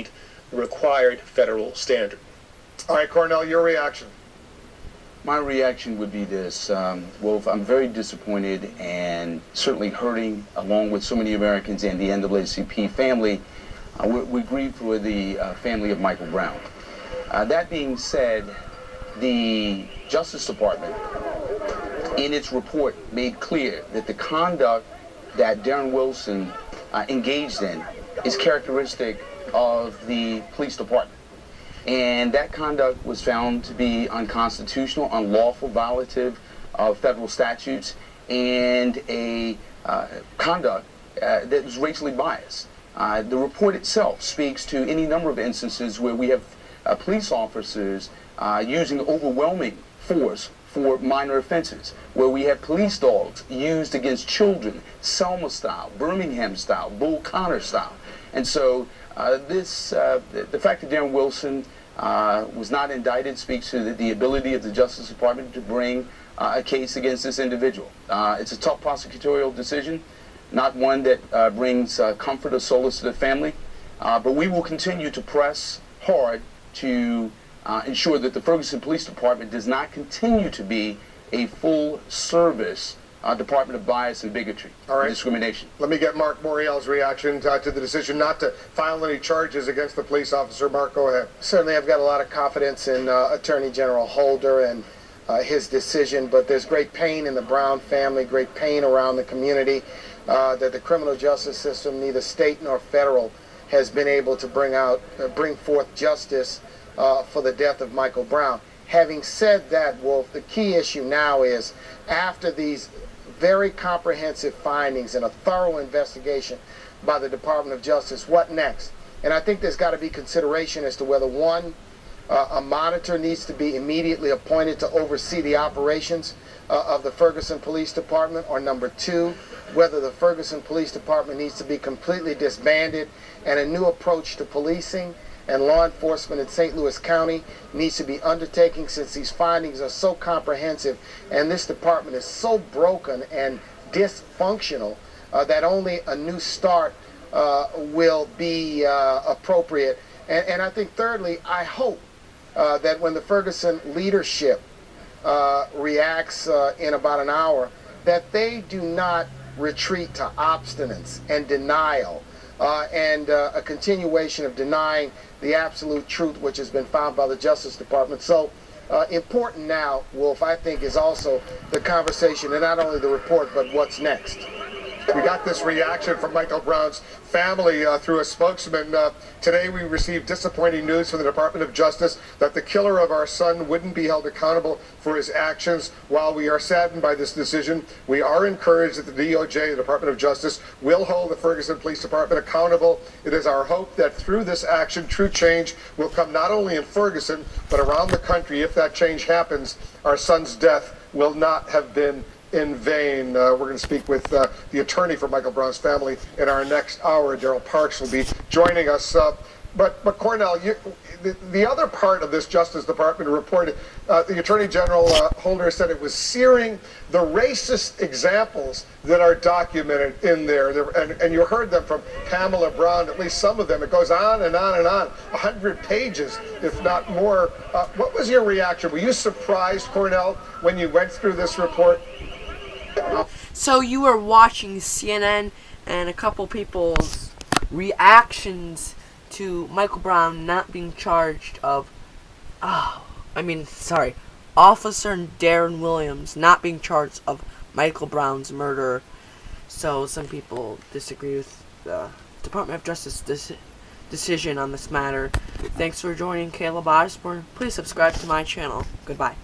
meet the required federal standard. All right, Cornell, your reaction. My reaction would be this. Wolf, I'm very disappointed and certainly hurting, along with so many Americans and the NAACP family. We grieve for the family of Michael Brown. That being said, the Justice Department, in its report, made clear that the conduct that Darren Wilson engaged in is characteristic of the police department. And that conduct was found to be unconstitutional, unlawful, violative of federal statutes, and a conduct that was racially biased. The report itself speaks to any number of instances where we have police officers using overwhelming force for minor offenses, where we have police dogs used against children, Selma style, Birmingham style, Bull Connor style. And so the fact that Darren Wilson was not indicted speaks to the ability of the Justice Department to bring a case against this individual. It's a tough prosecutorial decision, not one that brings comfort or solace to the family, but we will continue to press hard to ensure that the Ferguson Police Department does not continue to be a full-service Department of Bias and Bigotry and Discrimination. Let me get Mark Morial's reaction to the decision not to file any charges against the police officer. Mark, go ahead. Certainly, I've got a lot of confidence in Attorney General Holder and his decision, but there's great pain in the Brown family, great pain around the community that the criminal justice system, neither state nor federal, has been able to bring forth justice for the death of Michael Brown. Having said that, Wolf, the key issue now is, after these very comprehensive findings and a thorough investigation by the Department of Justice, what next? And I think there's got to be consideration as to whether, one, a monitor needs to be immediately appointed to oversee the operations of the Ferguson Police Department, or number two, whether the Ferguson Police Department needs to be completely disbanded and a new approach to policing and law enforcement in St. Louis County needs to be undertaken, since these findings are so comprehensive and this department is so broken and dysfunctional that only a new start will be appropriate. And I think, thirdly, I hope that when the Ferguson leadership reacts in about an hour, that they do not retreat to obstinance and denial and a continuation of denying the absolute truth which has been found by the Justice Department. So important now, Wolf, I think, is also the conversation, and not only the report, but what's next. We got this reaction from Michael Brown's family through a spokesman. Today we received disappointing news from the Department of Justice that the killer of our son wouldn't be held accountable for his actions. While we are saddened by this decision, we are encouraged that the DOJ, the Department of Justice, will hold the Ferguson Police Department accountable. It is our hope that through this action, true change will come not only in Ferguson, but around the country. If that change happens, our son's death will not have been in vain. We're going to speak with the attorney for Michael Brown's family in our next hour. Daryl Parks will be joining us. But Cornell, the other part of this Justice Department report, the Attorney General Holder said it was searing the racist examples that are documented in there. And you heard them from Pamela Brown, at least some of them. It goes on and on and on, 100 pages, if not more. What was your reaction? Were you surprised, Cornell, when you went through this report? So you were watching CNN and a couple people's reactions to Michael Brown not being charged of, Officer Darren Williams not being charged of Michael Brown's murder. So some people disagree with the Department of Justice decision on this matter. Thanks for joining Caleb Osborne. Please subscribe to my channel. Goodbye.